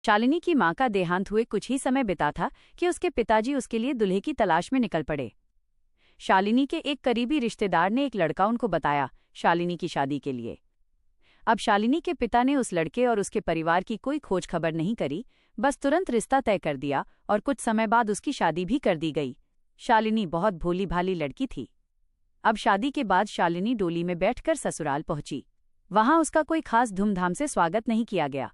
शालिनी की मां का देहांत हुए कुछ ही समय बिता था कि उसके पिताजी उसके लिए दुल्हे की तलाश में निकल पड़े। शालिनी के एक करीबी रिश्तेदार ने एक लड़का उनको बताया शालिनी की शादी के लिए। अब शालिनी के पिता ने उस लड़के और उसके परिवार की कोई खोज खबर नहीं करी, बस तुरंत रिश्ता तय कर दिया और कुछ समय बाद उसकी शादी भी कर दी गई। शालिनी बहुत भोली भाली लड़की थी। अब शादी के बाद शालिनी डोली में बैठकर ससुराल पहुंची। वहां उसका कोई खास धूमधाम से स्वागत नहीं किया गया।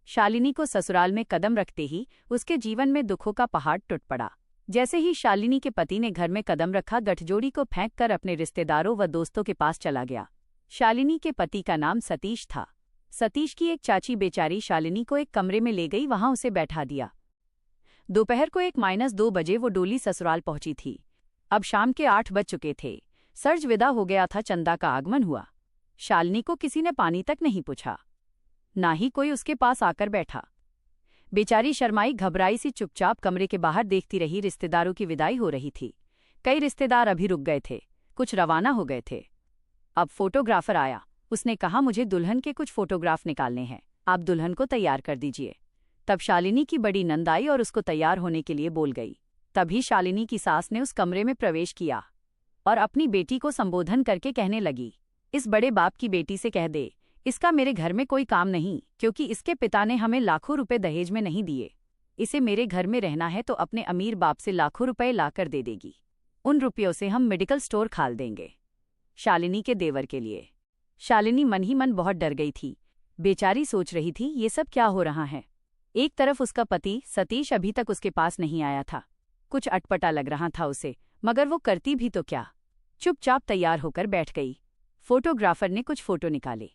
शालिनी को ससुराल में कदम रखते ही उसके जीवन में दुखों का पहाड़ टूट पड़ा। जैसे ही शालिनी के पति ने घर में कदम रखा, गठजोड़ी को फेंक कर अपने रिश्तेदारों व दोस्तों के पास चला गया। शालिनी के पति का नाम सतीश था। सतीश की एक चाची बेचारी शालिनी को एक कमरे में ले गई, वहां उसे बैठा दिया। दोपहर को 1-2 बजे वो डोली ससुराल पहुंची थी। अब शाम के 8 बज चुके थे। सर्ज विदा हो गया था, चंदा का आगमन हुआ। शालिनी को किसी ने पानी तक नहीं पूछा, ना ही कोई उसके पास आकर बैठा। बेचारी शर्माई घबराई सी चुपचाप कमरे के बाहर देखती रही। रिश्तेदारों की विदाई हो रही थी। कई रिश्तेदार अभी रुक गए थे, कुछ रवाना हो गए थे। अब फोटोग्राफर आया। उसने कहा, मुझे दुल्हन के कुछ फोटोग्राफ निकालने हैं, आप दुल्हन को तैयार कर दीजिए। तब शालिनी की बड़ी नंद आई और उसको तैयार होने के लिए बोल गई। तभी शालिनी की सास ने उस कमरे में प्रवेश किया और अपनी बेटी को संबोधन करके कहने लगी, इस बड़े बाप की बेटी से कह दे, इसका मेरे घर में कोई काम नहीं, क्योंकि इसके पिता ने हमें लाखों रुपए दहेज में नहीं दिए। इसे मेरे घर में रहना है तो अपने अमीर बाप से लाखों रुपए लाकर दे देगी। उन रुपयों से हम मेडिकल स्टोर खोल देंगे शालिनी के देवर के लिए। शालिनी मन ही मन बहुत डर गई थी। बेचारी सोच रही थी, ये सब क्या हो रहा है। एक तरफ उसका पति सतीश अभी तक उसके पास नहीं आया था। कुछ अटपटा लग रहा था उसे, मगर वो करती भी तो क्या। चुपचाप तैयार होकर बैठ गई। फोटोग्राफर ने कुछ फोटो निकाले।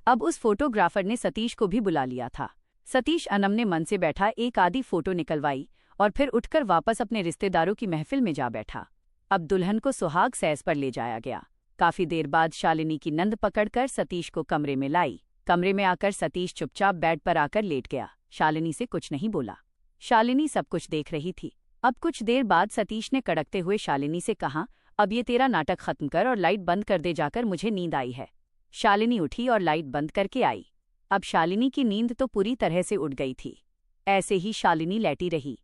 अब उस फोटोग्राफर ने सतीश को भी बुला लिया था। सतीश अनमने मन से बैठा, एक आधी फोटो निकलवाई और फिर उठकर वापस अपने रिश्तेदारों की महफिल में जा बैठा। अब दुल्हन को सुहाग सैस पर ले जाया गया। काफी देर बाद शालिनी की नंद पकड़कर सतीश को कमरे में लाई। कमरे में आकर सतीश चुपचाप बेड पर आकर लेट गया। शालिनी से कुछ नहीं बोला। शालिनी सब कुछ देख रही थी। अब कुछ देर बाद सतीश ने कड़कते हुए शालिनी से कहा, अब ये तेरा नाटक खत्म कर और लाइट बंद कर दे जाकर, मुझे नींद आई है। शालिनी उठी और लाइट बंद करके आई। अब शालिनी की नींद तो पूरी तरह से उड़ गई थी। ऐसे ही शालिनी लेटी रही।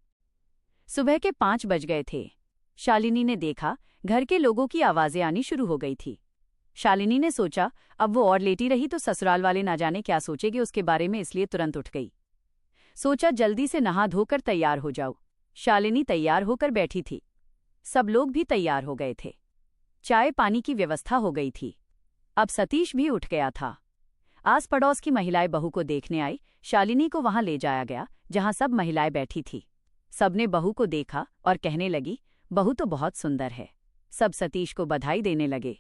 सुबह के 5 बज गए थे। शालिनी ने देखा घर के लोगों की आवाजें आनी शुरू हो गई थी। शालिनी ने सोचा, अब वो और लेटी रही तो ससुराल वाले ना जाने क्या सोचेंगे उसके बारे में, इसलिए तुरंत उठ गई। सोचा जल्दी से नहा धोकर तैयार हो जाओ। शालिनी तैयार होकर बैठी थी। सब लोग भी तैयार हो गए थे। चाय पानी की व्यवस्था हो गई थी। अब सतीश भी उठ गया था। आस पड़ोस की महिलाएं बहू को देखने आई। शालिनी को वहां ले जाया गया जहां सब महिलाएं बैठी थी। सबने बहू को देखा और कहने लगी, बहू तो बहुत सुंदर है। सब सतीश को बधाई देने लगे।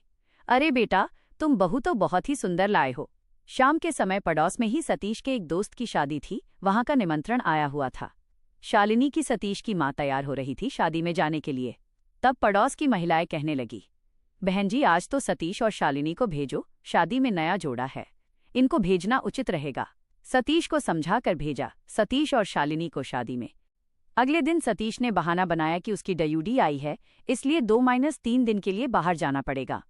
अरे बेटा, तुम बहू तो बहुत ही सुंदर लाए हो। शाम के समय पड़ोस में ही सतीश के एक दोस्त की शादी थी, वहां का निमंत्रण आया हुआ था। शालिनी की सतीश की मां तैयार हो रही थी शादी में जाने के लिए। तब पड़ोस की महिलाएं कहने लगी, बहन जी, आज तो सतीश और शालिनी को भेजो, शादी में नया जोड़ा है, इनको भेजना उचित रहेगा। सतीश को समझा कर भेजा, सतीश और शालिनी को शादी में। अगले दिन सतीश ने बहाना बनाया कि उसकी डयूडी आई है, इसलिए 2-3 दिन के लिए बाहर जाना पड़ेगा।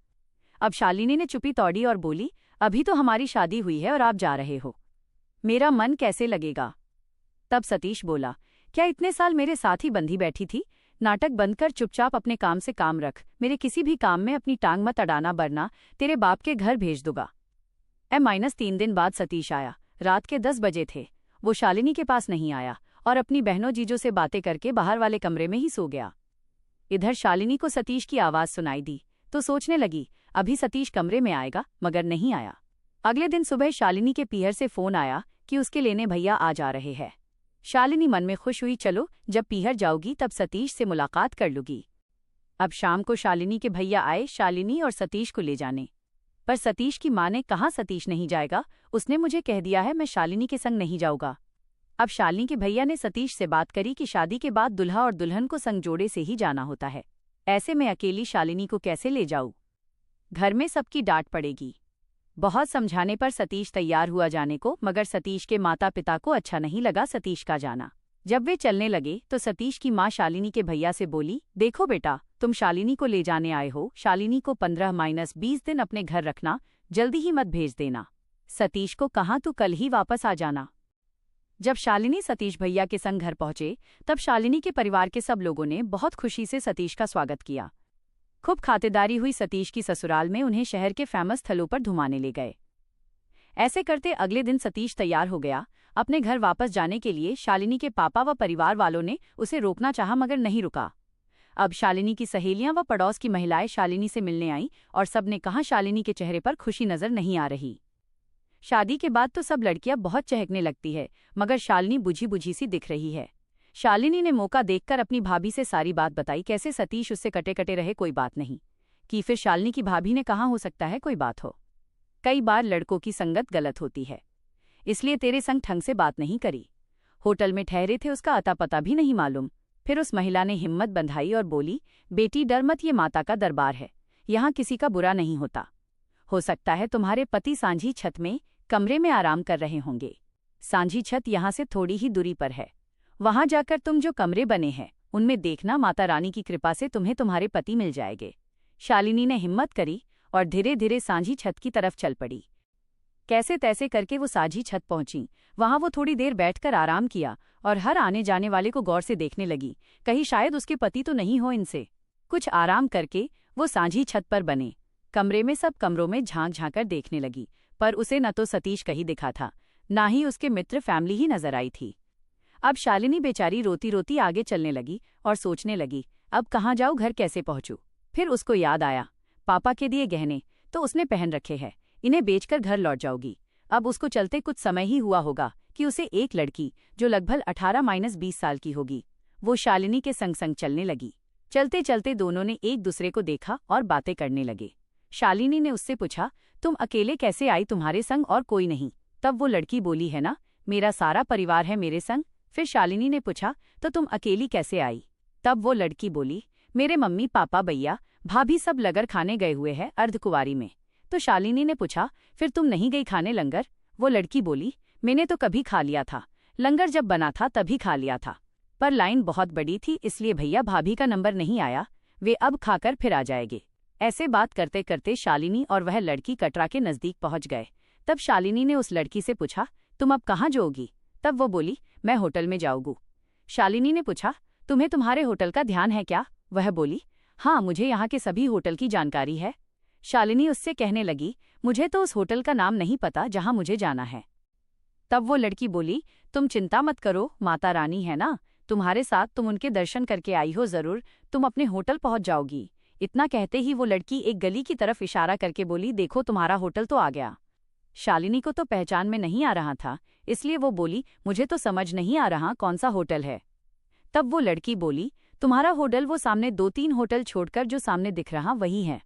अब शालिनी ने चुप्पी तोड़ी और बोली, अभी तो हमारी शादी हुई है और आप जा रहे हो, मेरा मन कैसे लगेगा। तब सतीश बोला, क्या इतने साल मेरे साथ ही बंधी बैठी थी। नाटक बंद कर चुपचाप अपने काम से काम रख। मेरे किसी भी काम में अपनी टांग मत अड़ाना, वरना तेरे बाप के घर भेज दूंगा। 3 दिन बाद सतीश आया। रात के 10 बजे थे। वो शालिनी के पास नहीं आया और अपनी बहनों जीजों से बातें करके बाहर वाले कमरे में ही सो गया। इधर शालिनी को सतीश की आवाज सुनाई दी तो सोचने लगी, अभी सतीश कमरे में आएगा, मगर नहीं आया। अगले दिन सुबह शालिनी के पीहर से फोन आया कि उसके लेने भैया आ जा रहे हैं। शालिनी मन में खुश हुई, चलो जब पीहर जाऊगी तब सतीश से मुलाकात कर लूगी। अब शाम को शालिनी के भैया आए शालिनी और सतीश को ले जाने। पर सतीश की मां ने कहा, सतीश नहीं जाएगा, उसने मुझे कह दिया है मैं शालिनी के संग नहीं जाऊंगा। अब शालिनी के भैया ने सतीश से बात करी कि शादी के बाद दुल्हा और दुल्हन को संग जोड़े से ही जाना होता है, ऐसे में अकेली शालिनी को कैसे ले जाऊं, घर में सबकी डांट पड़ेगी। बहुत समझाने पर सतीश तैयार हुआ जाने को, मगर सतीश के माता पिता को अच्छा नहीं लगा सतीश का जाना। जब वे चलने लगे तो सतीश की मां शालिनी के भैया से बोली, देखो बेटा, तुम शालिनी को ले जाने आए हो, शालिनी को 15-20 दिन अपने घर रखना, जल्दी ही मत भेज देना। सतीश को कहा, तू कल ही वापस आ जाना। जब शालिनी सतीश भैया के संग घर पहुंचे, तब शालिनी के परिवार के सब लोगों ने बहुत खुशी से सतीश का स्वागत किया। खूब खातिरदारी हुई। सतीश की ससुराल में उन्हें शहर के फेमस स्थलों पर घुमाने ले गए। ऐसे करते अगले दिन सतीश तैयार हो गया अपने घर वापस जाने के लिए। शालिनी के पापा व परिवार वालों ने उसे रोकना चाहा, मगर नहीं रुका। अब शालिनी की सहेलियां व पड़ोस की महिलाएं शालिनी से मिलने आईं और सब ने कहा शालिनी के चेहरे पर खुशी नजर नहीं आ रही। शादी के बाद तो सब लड़कियां बहुत चहकने लगती है, मगर शालिनी बुझी बुझी सी दिख रही है। शालिनी ने मौका देखकर अपनी भाभी से सारी बात बताई, कैसे सतीश उससे कटे कटे रहे, कोई बात नहीं कि। फिर शालिनी की भाभी ने कहा, हो सकता है कोई बात हो, कई बार लड़कों की संगत गलत होती है, इसलिए तेरे संग ढंग से बात नहीं करी। होटल में ठहरे थे, उसका अता पता भी नहीं मालूम। फिर उस महिला ने हिम्मत बंधाई और बोली, बेटी डर मत, ये माता का दरबार है, यहाँ किसी का बुरा नहीं होता। हो सकता है तुम्हारे पति सांझी छत में कमरे में आराम कर रहे होंगे। सांझी छत यहाँ से थोड़ी ही दूरी पर है, वहां जाकर तुम जो कमरे बने हैं उनमें देखना, माता रानी की कृपा से तुम्हें तुम्हारे पति मिल जाएंगे। शालिनी ने हिम्मत करी और धीरे धीरे सांझी छत की तरफ चल पड़ी। कैसे तैसे करके वो सांझी छत पहुंची। वहां वो थोड़ी देर बैठकर आराम किया और हर आने जाने वाले को गौर से देखने लगी, कहीं शायद उसके पति तो नहीं हो इनसे। कुछ आराम करके वो सांझी छत पर बने कमरे में सब कमरों में झांक झांक कर देखने लगी, पर उसे न तो सतीश कहीं दिखा था, ना ही उसके मित्र फैमिली ही नजर आई थी। अब शालिनी बेचारी रोती रोती आगे चलने लगी और सोचने लगी, अब कहाँ जाऊँ, घर कैसे पहुंचूं। फिर उसको याद आया, पापा के दिए गहने तो उसने पहन रखे हैं, इन्हें बेचकर घर लौट जाऊंगी। अब उसको चलते कुछ समय ही हुआ होगा कि उसे एक लड़की जो लगभग 18-20 साल की होगी, वो शालिनी के संग संग चलने लगी। चलते चलते दोनों ने एक दूसरे को देखा और बातें करने लगे। शालिनी ने उससे पूछा, तुम अकेले कैसे आई, तुम्हारे संग और कोई नहीं? तब वो लड़की बोली, है ना, मेरा सारा परिवार है मेरे संग। फिर शालिनी ने पूछा, तो तुम अकेली कैसे आई? तब वो लड़की बोली, मेरे मम्मी पापा भैया भाभी सब लंगर खाने गए हुए हैं अर्धकुंवारी में। तो शालिनी ने पूछा, फिर तुम नहीं गई खाने लंगर? वो लड़की बोली, मैंने तो कभी खा लिया था, लंगर जब बना था तभी खा लिया था, पर लाइन बहुत बड़ी थी इसलिए भैया भाभी का नंबर नहीं आया, वे अब खाकर फिर आ जाएंगे। ऐसे बात करते करते शालिनी और वह लड़की कटरा के नजदीक पहुंच गए। तब शालिनी ने उस लड़की से पूछा, तुम अब कहाँ जाओगी? तब वो बोली, मैं होटल में जाऊंगी। शालिनी ने पूछा, तुम्हें तुम्हारे होटल का ध्यान है क्या? वह बोली, हाँ, मुझे यहाँ के सभी होटल की जानकारी है। शालिनी उससे कहने लगी, मुझे तो उस होटल का नाम नहीं पता जहाँ मुझे जाना है। तब वो लड़की बोली, तुम चिंता मत करो, माता रानी है ना तुम्हारे साथ, तुम उनके दर्शन करके आई हो, जरूर तुम अपने होटल पहुंच जाओगी। इतना कहते ही वो लड़की एक गली की तरफ इशारा करके बोली, देखो तुम्हारा होटल तो आ गया। शालिनी को तो पहचान में नहीं आ रहा था, इसलिए वो बोली, मुझे तो समझ नहीं आ रहा कौन सा होटल है। तब वो लड़की बोली, तुम्हारा होटल वो सामने 2-3 होटल छोड़कर जो सामने दिख रहा वही है।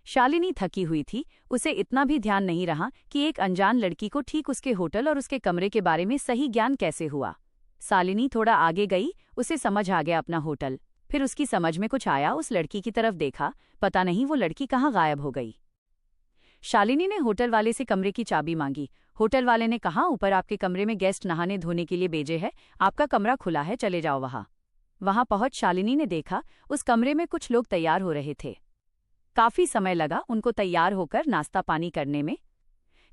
शालिनी थकी हुई थी, उसे इतना भी ध्यान नहीं रहा कि एक अनजान लड़की को ठीक उसके होटल और उसके कमरे के बारे में सही ज्ञान कैसे हुआ। शालिनी थोड़ा आगे गई, उसे समझ आ गया अपना होटल। फिर उसकी समझ में कुछ आया, उस लड़की की तरफ देखा, पता नहीं वो लड़की कहाँ गायब हो गई। शालिनी ने होटल वाले से कमरे की चाबी मांगी। होटल वाले ने कहा, ऊपर आपके कमरे में गेस्ट नहाने धोने के लिए भेजे है, आपका कमरा खुला है, चले जाओ वहां पहुंच शालिनी ने देखा उस कमरे में कुछ लोग तैयार हो रहे थे। काफी समय लगा उनको तैयार होकर नाश्ता पानी करने में।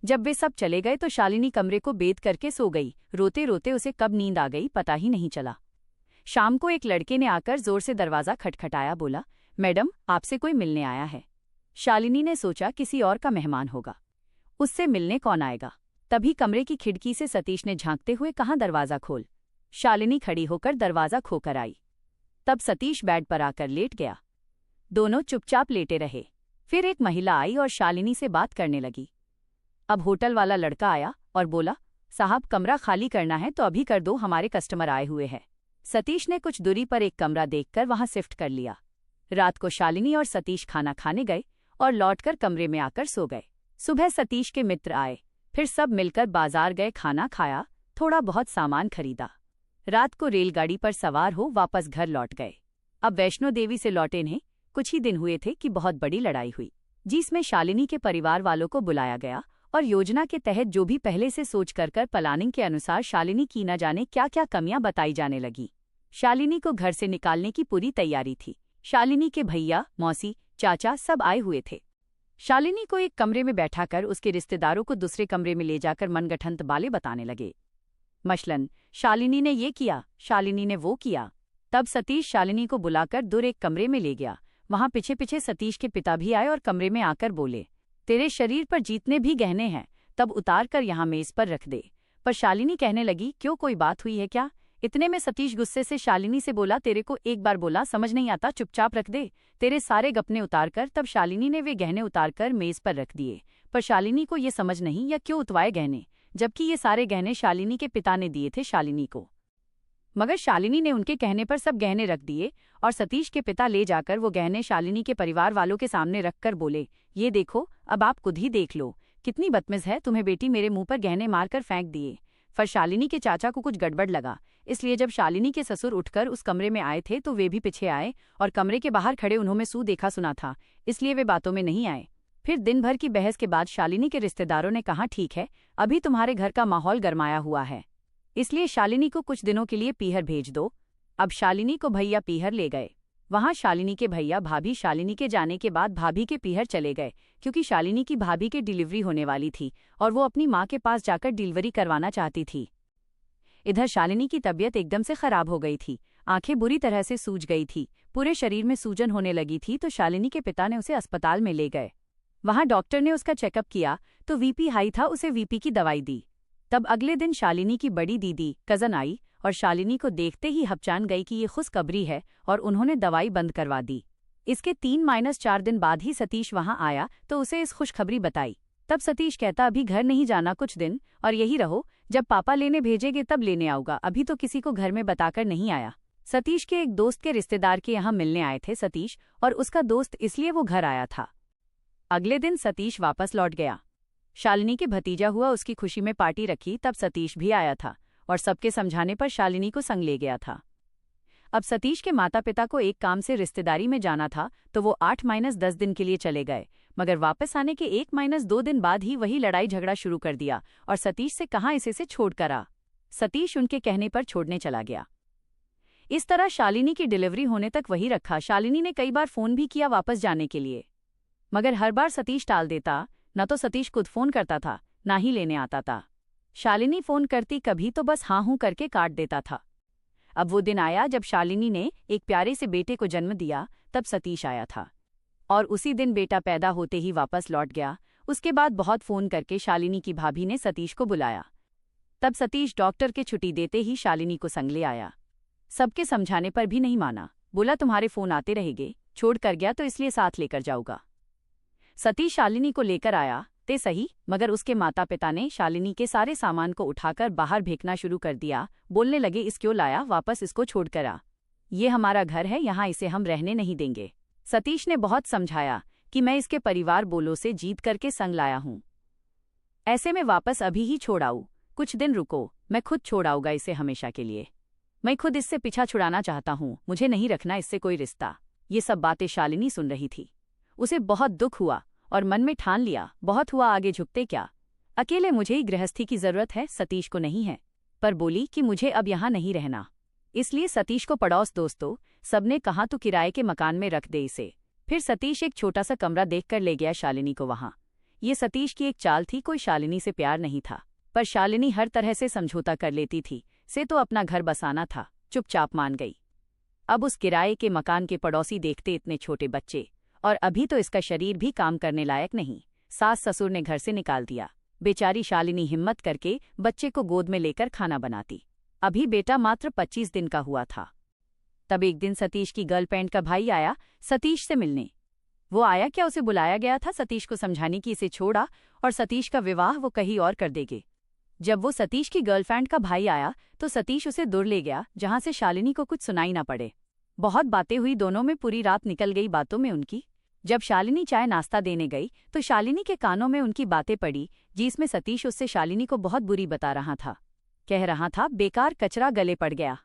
जब वे सब चले गए तो शालिनी कमरे को बेद करके सो गई। रोते रोते उसे कब नींद आ गई पता ही नहीं चला। शाम को एक लड़के ने आकर जोर से दरवाजा खटखटाया, बोला, मैडम आपसे कोई मिलने आया है। शालिनी ने सोचा किसी और का मेहमान होगा, उससे मिलने कौन आएगा। तभी कमरे की खिड़की से सतीश ने झांकते हुए कहा, दरवाजा खोल। शालिनी खड़ी होकर दरवाजा खोकर आई। तब सतीश बेड पर आकर लेट गया। दोनों चुपचाप लेटे रहे। फिर एक महिला आई और शालिनी से बात करने लगी। अब होटल वाला लड़का आया और बोला, साहब कमरा खाली करना है तो अभी कर दो, हमारे कस्टमर आए हुए हैं। सतीश ने कुछ दूरी पर एक कमरा देखकर वहां शिफ्ट कर लिया। रात को शालिनी और सतीश खाना खाने गए और लौटकर कमरे में आकर सो गए। सुबह सतीश के मित्र आए, फिर सब मिलकर बाजार गए, खाना खाया, थोड़ा बहुत सामान खरीदा। रात को रेलगाड़ी पर सवार हो वापस घर लौट गए। अब वैष्णो देवी से लौटे इन्हें कुछ ही दिन हुए थे कि बहुत बड़ी लड़ाई हुई, जिसमें शालिनी के परिवार वालों को बुलाया गया और योजना के तहत जो भी पहले से सोच कर प्लानिंग के अनुसार शालिनी की न जाने क्या क्या कमियां बताई जाने लगी। शालिनी को घर से निकालने की पूरी तैयारी थी। शालिनी के भैया, मौसी, चाचा सब आए हुए थे। शालिनी को एक कमरे में बैठाकर उसके रिश्तेदारों को दूसरे कमरे में ले जाकर मनगढ़ंत बातें बताने लगे। मसलन शालिनी ने ये किया, शालिनी ने वो किया। तब सतीश शालिनी को बुलाकर दूर एक कमरे में ले गया। वहां पीछे पीछे सतीश के पिता भी आए और कमरे में आकर बोले, तेरे शरीर पर जितने भी गहने हैं तब उतार कर यहाँ मेज पर रख दे। पर शालिनी कहने लगी, क्यों, कोई बात हुई है क्या? इतने में सतीश गुस्से से शालिनी से बोला, तेरे को एक बार बोला समझ नहीं आता, चुपचाप रख दे तेरे सारे गपने उतारकर। तब शालिनी ने वे गहने उतारकर मेज पर रख दिए। पर शालिनी को ये समझ नहीं या क्यों उतवाए गहने, जबकि ये सारे गहने शालिनी के पिता ने दिए थे शालिनी को। मगर शालिनी ने उनके कहने पर सब गहने रख दिए और सतीश के पिता ले जाकर वो गहने शालिनी के परिवार वालों के सामने रखकर बोले, ये देखो, अब आप खुद ही देख लो, कितनी बदतमीज है तुम्हें बेटी, मेरे मुंह पर गहने मारकर फेंक दिए। पर शालिनी के चाचा को कुछ गड़बड़ लगा, इसलिए जब शालिनी के ससुर उठकर उस कमरे में आए थे तो वे भी पीछे आए और कमरे के बाहर खड़े उन्होंने सू देखा सुना था, इसलिए वे बातों में नहीं आए। फिर दिन भर की बहस के बाद शालिनी के रिश्तेदारों ने कहा, ठीक है, अभी तुम्हारे घर का माहौल गरमाया हुआ है, इसलिए शालिनी को कुछ दिनों के लिए पीहर भेज दो। अब शालिनी को भैया पीहर ले गए। वहां शालिनी के भैया भाभी शालिनी के जाने के बाद भाभी के पीहर चले गए, क्योंकि शालिनी की भाभी की डिलीवरी होने वाली थी और वो अपनी माँ के पास जाकर डिलीवरी करवाना चाहती थी। इधर शालिनी की तबीयत एकदम से खराब हो गई थी, आंखें बुरी तरह से सूज गई थी, पूरे शरीर में सूजन होने लगी थी। तो शालिनी के पिता ने उसे अस्पताल में ले गए। वहां डॉक्टर ने उसका चेकअप किया तो वीपी हाई था, उसे वीपी की दवाई दी। तब अगले दिन शालिनी की बड़ी दीदी कजन आई और शालिनी को देखते ही हपचान गई कि ये खुशखबरी है और उन्होंने दवाई बंद करवा दी। इसके 3-4 दिन बाद ही सतीश वहां आया तो उसे इस खुशखबरी बताई। तब सतीश कहता, अभी घर नहीं जाना कुछ दिन और यही रहो, जब पापा लेने भेजेंगे तब लेने आऊंगा, अभी तो किसी को घर में बताकर नहीं आया। सतीश के एक दोस्त के रिश्तेदार के यहाँ मिलने आए थे सतीश और उसका दोस्त, इसलिए वो घर आया था। अगले दिन सतीश वापस लौट गया। शालिनी के भतीजा हुआ, उसकी खुशी में पार्टी रखी। तब सतीश भी आया था और सबके समझाने पर शालिनी को संग ले गया था। अब सतीश के माता पिता को एक काम से रिश्तेदारी में जाना था तो वो 8-10 दिन के लिए चले गए, मगर वापस आने के 1-2 दिन बाद ही वही लड़ाई झगड़ा शुरू कर दिया और सतीश से कहा इसे छोड़ कर आ। सतीश उनके कहने पर छोड़ने चला गया। इस तरह शालिनी की डिलीवरी होने तक वही रखा। शालिनी ने कई बार फोन भी किया वापस जाने के लिए, मगर हर बार सतीश टाल देता। न तो सतीश खुद फोन करता था, ना ही लेने आता था। शालिनी फोन करती कभी तो बस हाँ हूं करके काट देता था। अब वो दिन आया जब शालिनी ने एक प्यारे से बेटे को जन्म दिया। तब सतीश आया था और उसी दिन बेटा पैदा होते ही वापस लौट गया। उसके बाद बहुत फोन करके शालिनी की भाभी ने सतीश को बुलाया। तब सतीश डॉक्टर के छुट्टी देते ही शालिनी को संग ले आया। सबके समझाने पर भी नहीं माना, बोला तुम्हारे फोन आते रहेंगे, छोड़ कर गया तो इसलिए साथ लेकर जाऊंगा। सतीश शालिनी को लेकर आया ते सही, मगर उसके माता पिता ने शालिनी के सारे सामान को उठाकर बाहर फेंकना शुरू कर दिया। बोलने लगे, इस क्यों लाया, वापस इसको छोड़कर आ, ये हमारा घर है, यहाँ इसे हम रहने नहीं देंगे। सतीश ने बहुत समझाया कि मैं इसके परिवार बोलों से जीत करके संग लाया हूँ, ऐसे में वापस अभी ही छोड़ आऊं, कुछ दिन रुको, मैं खुद छोड़ आऊंगा इसे हमेशा के लिए। मैं खुद इससे पीछा छुड़ाना चाहता हूँ, मुझे नहीं रखना इससे कोई रिश्ता। ये सब बातें शालिनी सुन रही थी। उसे बहुत दुख हुआ और मन में ठान लिया, बहुत हुआ, आगे झुकते क्या, अकेले मुझे ही गृहस्थी की जरूरत है, सतीश को नहीं है। पर बोली कि मुझे अब यहाँ नहीं रहना। इसलिए सतीश को पड़ोस दोस्तों सबने कहा तू किराए के मकान में रख दे इसे। फिर सतीश एक छोटा सा कमरा देखकर ले गया शालिनी को वहां। ये सतीश की एक चाल थी, कोई शालिनी से प्यार नहीं था, पर शालिनी हर तरह से समझौता कर लेती थी, से तो अपना घर बसाना था, चुपचाप मान गई। अब उस किराए के मकान के पड़ोसी देखते इतने छोटे बच्चे, और अभी तो इसका शरीर भी काम करने लायक नहीं। सास ससुर ने घर से निकाल दिया। बेचारी शालिनी हिम्मत करके बच्चे को गोद में लेकर खाना बनाती। अभी बेटा मात्र 25 दिन का हुआ था। तब एक दिन सतीश की गर्लफ्रेंड का भाई आया सतीश से मिलने। वो आया क्या, उसे बुलाया गया था सतीश को समझाने की इसे छोड़ा और सतीश का विवाह वो कहीं और कर देंगे। जब वो सतीश की गर्लफ्रेंड का भाई आया तो सतीश उसे दूर ले गया, जहां से शालिनी को कुछ सुनाई ना पड़े। बहुत बातें हुई दोनों में, पूरी रात निकल गई बातों में उनकी। जब शालिनी चाय नाश्ता देने गई तो शालिनी के कानों में उनकी बातें पड़ी, जिसमें सतीश उससे शालिनी को बहुत बुरी बता रहा था। कह रहा था, बेकार कचरा गले पड़ गया,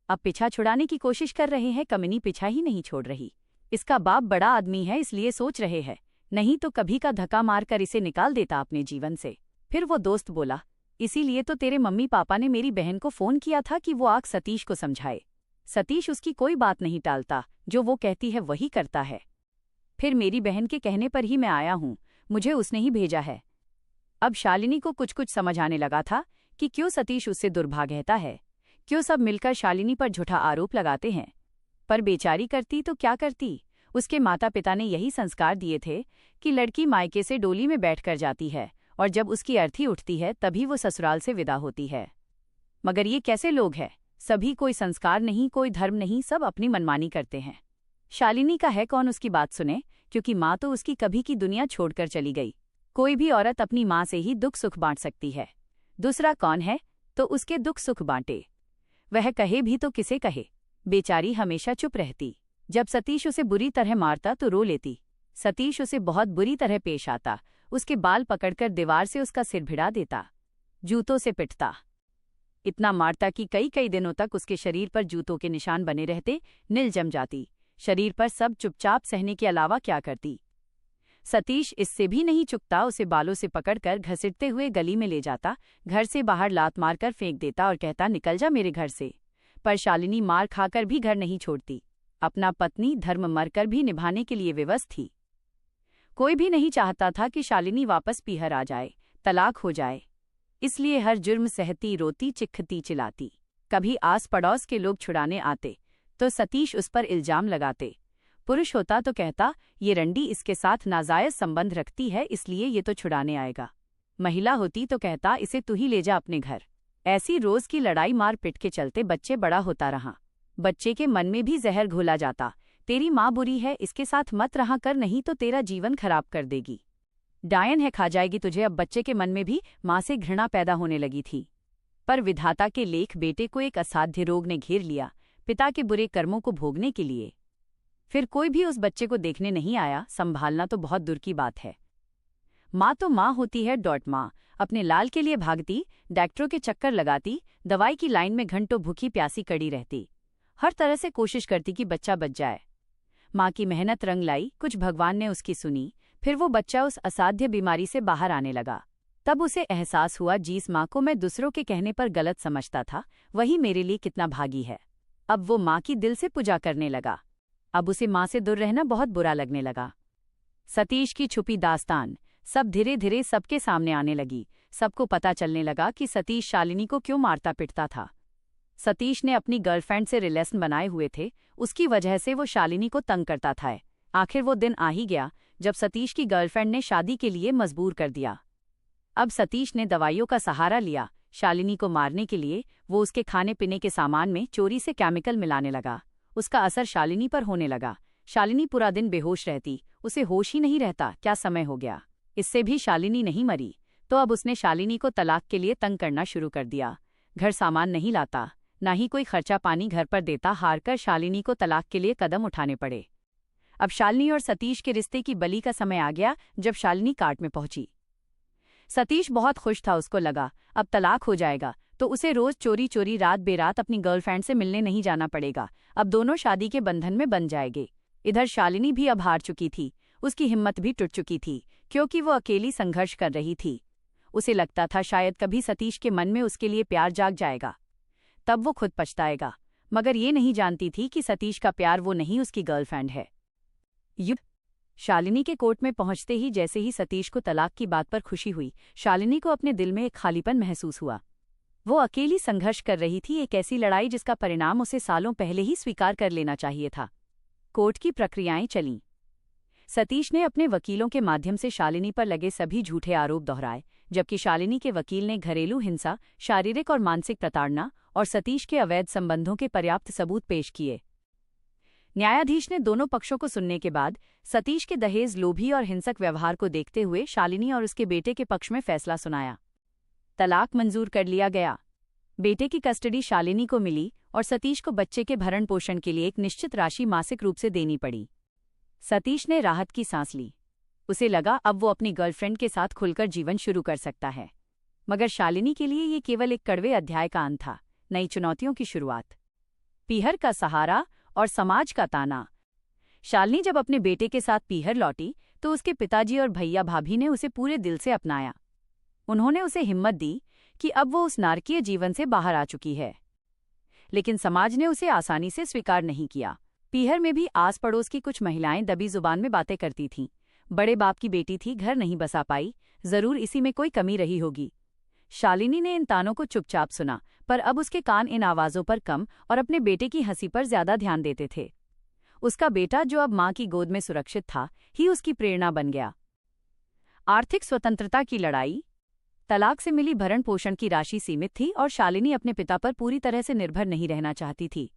अब पीछा छुड़ाने की कोशिश कर रहे हैं, कमिनी पीछा ही नहीं छोड़ रही। इसका बाप बड़ा आदमी है इसलिए सोच रहे हैं, नहीं तो कभी का धक्का मारकर इसे निकाल देता अपने जीवन से। फिर वो दोस्त बोला, इसीलिए तो तेरे मम्मी पापा ने मेरी बहन को फोन किया था कि वो आग सतीश को समझाए। सतीश उसकी कोई बात नहीं टालता, जो वो कहती है वही करता है। फिर मेरी बहन के कहने पर ही मैं आया हूँ, मुझे उसने ही भेजा है। अब शालिनी को कुछ कुछ समझ आने लगा था कि क्यों सतीश उससे दुर्भाग्यता है, क्यों सब मिलकर शालिनी पर झूठा आरोप लगाते हैं। पर बेचारी करती तो क्या करती। उसके माता पिता ने यही संस्कार दिए थे कि लड़की मायके से डोली में बैठकर जाती है और जब उसकी अर्थी उठती है तभी वो ससुराल से विदा होती है। मगर ये कैसे लोग हैं, सभी कोई संस्कार नहीं, कोई धर्म नहीं, सब अपनी मनमानी करते हैं। शालिनी का है कौन उसकी बात सुने, क्योंकि माँ तो उसकी कभी की दुनिया छोड़कर चली गई। कोई भी औरत अपनी माँ से ही दुख सुख बांट सकती है, दूसरा कौन है तो उसके दुख सुख बांटे। वह कहे भी तो किसे कहे। बेचारी हमेशा चुप रहती। जब सतीश उसे बुरी तरह मारता तो रो लेती। सतीश उसे बहुत बुरी तरह पेश आता, उसके बाल पकड़कर दीवार से उसका सिर भिड़ा देता, जूतों से पिटता, इतना मारता कि कई कई दिनों तक उसके शरीर पर जूतों के निशान बने रहते, नील जम जाती। शरीर पर सब चुपचाप सहने के अलावा क्या करती। सतीश इससे भी नहीं चुकता, उसे बालों से पकड़कर घसीटते हुए गली में ले जाता, घर से बाहर लात मारकर फेंक देता और कहता, निकल जा मेरे घर से। पर शालिनी मार खाकर भी घर नहीं छोड़ती। अपना पत्नी धर्म मरकर भी निभाने के लिए विवश थी। कोई भी नहीं चाहता था कि शालिनी वापस पीहर आ जाए, तलाक हो जाए। इसलिए हर जुर्म सहती, रोती, चिखती, चिल्लाती। कभी आस पड़ोस के लोग छुड़ाने आते तो सतीश उस पर इल्जाम लगाते। पुरुष होता तो कहता, ये रंडी इसके साथ नाजायज संबंध रखती है, इसलिए ये तो छुड़ाने आएगा। महिला होती तो कहता, इसे तू ही ले जा अपने घर। ऐसी रोज की लड़ाई मार पिट के चलते बच्चे बड़ा होता रहा। बच्चे के मन में भी जहर घोला जाता, तेरी माँ बुरी है, इसके साथ मत रहा कर, नहीं तो तेरा जीवन खराब कर देगी। डायन है, खा जाएगी तुझे। अब बच्चे के मन में भी माँ से घृणा पैदा होने लगी थी। पर विधाता के लेख, बेटे को एक असाध्य रोग ने घेर लिया, पिता के बुरे कर्मों को भोगने के लिए। फिर कोई भी उस बच्चे को देखने नहीं आया, संभालना तो बहुत दूर की बात है। माँ तो माँ होती है। माँ अपने लाल के लिए भागती, डॉक्टरों के चक्कर लगाती, दवाई की लाइन में घंटों भूखी प्यासी कड़ी रहती, हर तरह से कोशिश करती कि बच्चा बच जाए। माँ की मेहनत रंग लाई, कुछ भगवान ने उसकी सुनी, फिर वो बच्चा उस असाध्य बीमारी से बाहर आने लगा। तब उसे एहसास हुआ, जिस माँ को मैं दूसरों के कहने पर गलत समझता था, वही मेरे लिए कितना भागी है। अब वो माँ की दिल से पूजा करने लगा। अब उसे माँ से दूर रहना बहुत बुरा लगने लगा। सतीश की छुपी दास्तान सब धीरे धीरे सबके सामने आने लगी। सबको पता चलने लगा कि सतीश शालिनी को क्यों मारता पिटता था। सतीश ने अपनी गर्लफ्रेंड से रिलेशन बनाए हुए थे, उसकी वजह से वो शालिनी को तंग करता था। आखिर वो दिन आ ही गया जब सतीश की गर्लफ्रेंड ने शादी के लिए मजबूर कर दिया। अब सतीश ने दवाइयों का सहारा लिया शालिनी को मारने के लिए। वो उसके खाने पीने के सामान में चोरी से केमिकल मिलाने लगा। उसका असर शालिनी पर होने लगा। शालिनी पूरा दिन बेहोश रहती, उसे होश ही नहीं रहता क्या समय हो गया। इससे भी शालिनी नहीं मरी तो अब उसने शालिनी को तलाक के लिए तंग करना शुरू कर दिया। घर सामान नहीं लाता, ना ही कोई खर्चा पानी घर पर देता। हारकर शालिनी को तलाक के लिए कदम उठाने पड़े। अब शालिनी और सतीश के रिश्ते की बलि का समय आ गया। जब शालिनी काट में पहुंची, सतीश बहुत खुश था। उसको लगा अब तलाक हो जाएगा तो उसे रोज चोरी चोरी रात बेरात अपनी गर्लफ्रेंड से मिलने नहीं जाना पड़ेगा। अब दोनों शादी के बंधन में बंध जाएंगे। इधर शालिनी भी अब हार चुकी थी, उसकी हिम्मत भी टूट चुकी थी, क्योंकि वो अकेली संघर्ष कर रही थी। उसे लगता था शायद कभी सतीश के मन में उसके लिए प्यार जाग जाएगा, तब वो खुद पछताएगा। मगर ये नहीं जानती थी कि सतीश का प्यार वो नहीं, उसकी गर्लफ्रेंड है। शालिनी के कोर्ट में पहुंचते ही जैसे ही सतीश को तलाक की बात पर खुशी हुई, शालिनी को अपने दिल में एक खालीपन महसूस हुआ। वो अकेली संघर्ष कर रही थी, एक ऐसी लड़ाई जिसका परिणाम उसे सालों पहले ही स्वीकार कर लेना चाहिए था। कोर्ट की प्रक्रियाएं चलीं। सतीश ने अपने वकीलों के माध्यम से शालिनी पर लगे सभी झूठे आरोप दोहराए, जबकि शालिनी के वकील ने घरेलू हिंसा, शारीरिक और मानसिक प्रताड़ना और सतीश के अवैध संबंधों के पर्याप्त सबूत पेश किए। न्यायाधीश ने दोनों पक्षों को सुनने के बाद सतीश के दहेज लोभी और हिंसक व्यवहार को देखते हुए शालिनी और उसके बेटे के पक्ष में फैसला सुनाया। तलाक मंजूर कर लिया गया। बेटे की कस्टडी शालिनी को मिली और सतीश को बच्चे के भरण पोषण के लिए एक निश्चित राशि मासिक रूप से देनी पड़ी। सतीश ने राहत की सांस ली। उसे लगा अब वो अपनी गर्लफ्रेंड के साथ खुलकर जीवन शुरू कर सकता है। मगर शालिनी के लिए ये केवल एक कड़वे अध्याय का अंत था, नई चुनौतियों की शुरुआत। पीहर का सहारा और समाज का ताना। शालिनी जब अपने बेटे के साथ पीहर लौटी तो उसके पिताजी और भैया भाभी ने उसे पूरे दिल से अपनाया। उन्होंने उसे हिम्मत दी कि अब वो उस नारकीय जीवन से बाहर आ चुकी है। लेकिन समाज ने उसे आसानी से स्वीकार नहीं किया। पीहर में भी आस पड़ोस की कुछ महिलाएं दबी जुबान में बातें करती थीं। बड़े बाप की बेटी थी, घर नहीं बसा पाई, जरूर इसी में कोई कमी रही होगी। शालिनी ने इन तानों को चुपचाप सुना, पर अब उसके कान इन आवाजों पर कम और अपने बेटे की हंसी पर ज्यादा ध्यान देते थे। उसका बेटा, जो अब मां की गोद में सुरक्षित था, ही उसकी प्रेरणा बन गया। आर्थिक स्वतंत्रता की लड़ाई। तलाक से मिली भरण पोषण की राशि सीमित थी और शालिनी अपने पिता पर पूरी तरह से निर्भर नहीं रहना चाहती थी।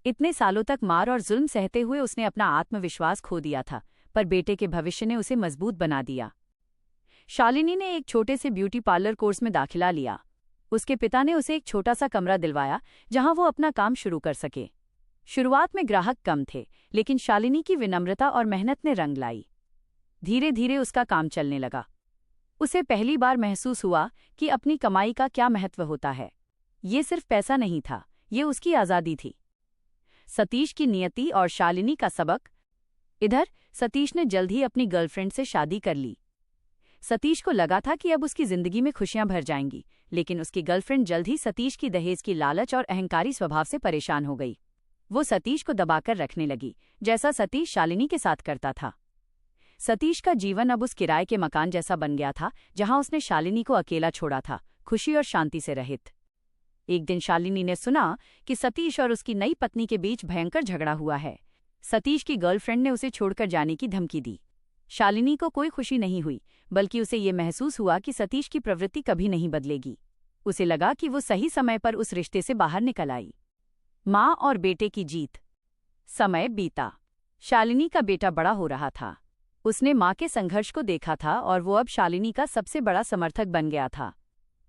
इतने सालों तक मार और जुल्म सहते हुए उसने अपना आत्मविश्वास खो दिया था, पर बेटे के भविष्य ने उसे मजबूत बना दिया। शालिनी ने एक छोटे से ब्यूटी पार्लर कोर्स में दाखिला लिया। उसके पिता ने उसे एक छोटा सा कमरा दिलवाया जहां वो अपना काम शुरू कर सके। शुरुआत में ग्राहक कम थे, लेकिन शालिनी की विनम्रता और मेहनत ने रंग लाई। धीरे धीरे उसका काम चलने लगा। उसे पहली बार महसूस हुआ कि अपनी कमाई का क्या महत्व होता है। ये सिर्फ पैसा नहीं था, ये उसकी आज़ादी थी। सतीश की नियति और शालिनी का सबक। इधर सतीश ने जल्द ही अपनी गर्लफ्रेंड से शादी कर ली। सतीश को लगा था कि अब उसकी जिंदगी में खुशियां भर जाएंगी, लेकिन उसकी गर्लफ्रेंड जल्द ही सतीश की दहेज की लालच और अहंकारी स्वभाव से परेशान हो गई। वो सतीश को दबाकर रखने लगी, जैसा सतीश शालिनी के साथ करता था। सतीश का जीवन अब उस किराए के मकान जैसा बन गया था जहां उसने शालिनी को अकेला छोड़ा था, खुशी और शांति से रहित। एक दिन शालिनी ने सुना कि सतीश और उसकी नई पत्नी के बीच भयंकर झगड़ा हुआ है। सतीश की गर्लफ्रेंड ने उसे छोड़कर जाने की धमकी दी। शालिनी को कोई खुशी नहीं हुई, बल्कि उसे ये महसूस हुआ कि सतीश की प्रवृत्ति कभी नहीं बदलेगी। उसे लगा कि वो सही समय पर उस रिश्ते से बाहर निकल आई। माँ और बेटे की जीत। समय बीता। शालिनी का बेटा बड़ा हो रहा था। उसने माँ के संघर्ष को देखा था और वो अब शालिनी का सबसे बड़ा समर्थक बन गया था।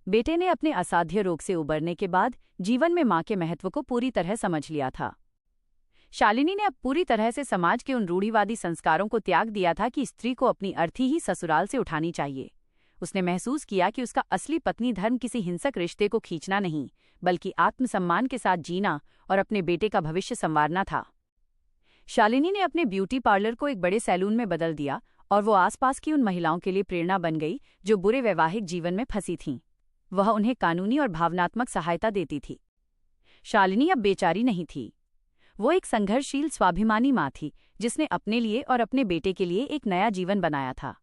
बेटे ने अपने असाध्य रोग से उबरने के बाद जीवन में माँ के महत्व को पूरी तरह समझ लिया था। शालिनी ने अब पूरी तरह से समाज के उन रूढ़िवादी संस्कारों को त्याग दिया था कि स्त्री को अपनी अर्थी ही ससुराल से उठानी चाहिए। उसने महसूस किया कि उसका असली पत्नी धर्म किसी हिंसक रिश्ते को खींचना नहीं, बल्कि आत्मसम्मान के साथ जीना और अपने बेटे का भविष्य संवारना था। शालिनी ने अपने ब्यूटी पार्लर को एक बड़े सैलून में बदल दिया और वो आसपास की उन महिलाओं के लिए प्रेरणा बन गई जो बुरे वैवाहिक जीवन में फंसी थीं। वह उन्हें कानूनी और भावनात्मक सहायता देती थी। शालिनी अब बेचारी नहीं थी। वो एक संघर्षशील स्वाभिमानी माँ थी जिसने अपने लिए और अपने बेटे के लिए एक नया जीवन बनाया था।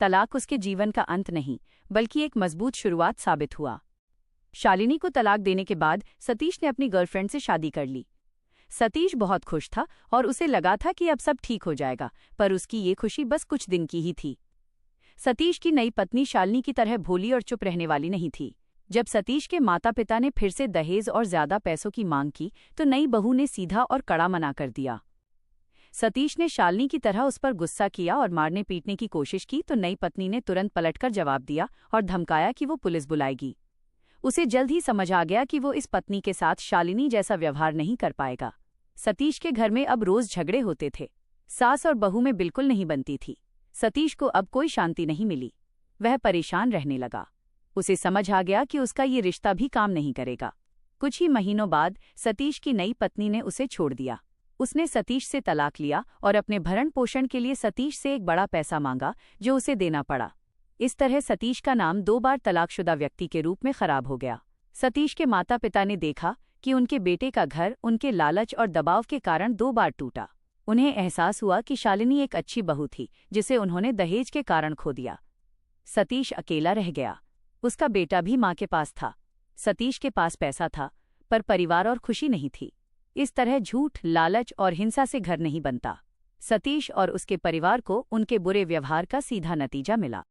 तलाक उसके जीवन का अंत नहीं, बल्कि एक मजबूत शुरुआत साबित हुआ। शालिनी को तलाक देने के बाद सतीश ने अपनी गर्लफ्रेंड से शादी कर ली। सतीश बहुत खुश था और उसे लगा था कि अब सब ठीक हो जाएगा, पर उसकी ये खुशी बस कुछ दिन की ही थी। सतीश की नई पत्नी शालिनी की तरह भोली और चुप रहने वाली नहीं थी। जब सतीश के माता पिता ने फिर से दहेज और ज्यादा पैसों की मांग की, तो नई बहू ने सीधा और कड़ा मना कर दिया। सतीश ने शालिनी की तरह उस पर गुस्सा किया और मारने पीटने की कोशिश की, तो नई पत्नी ने तुरंत पलटकर जवाब दिया और धमकाया कि वो पुलिस बुलाएगी। उसे जल्द ही समझ आ गया कि वो इस पत्नी के साथ शालिनी जैसा व्यवहार नहीं कर पाएगा। सतीश के घर में अब रोज झगड़े होते थे। सास और बहू में बिल्कुल नहीं बनती थी। सतीश को अब कोई शांति नहीं मिली। वह परेशान रहने लगा। उसे समझ आ गया कि उसका ये रिश्ता भी काम नहीं करेगा। कुछ ही महीनों बाद सतीश की नई पत्नी ने उसे छोड़ दिया। उसने सतीश से तलाक लिया और अपने भरण पोषण के लिए सतीश से एक बड़ा पैसा मांगा, जो उसे देना पड़ा। इस तरह सतीश का नाम 2 बार तलाकशुदा व्यक्ति के रूप में खराब हो गया। सतीश के माता पिता ने देखा कि उनके बेटे का घर उनके लालच और दबाव के कारण 2 बार टूटा। उन्हें एहसास हुआ कि शालिनी एक अच्छी बहू थी, जिसे उन्होंने दहेज के कारण खो दिया। सतीश अकेला रह गया। उसका बेटा भी माँ के पास था। सतीश के पास पैसा था, पर परिवार और खुशी नहीं थी। इस तरह झूठ, लालच और हिंसा से घर नहीं बनता। सतीश और उसके परिवार को उनके बुरे व्यवहार का सीधा नतीजा मिला।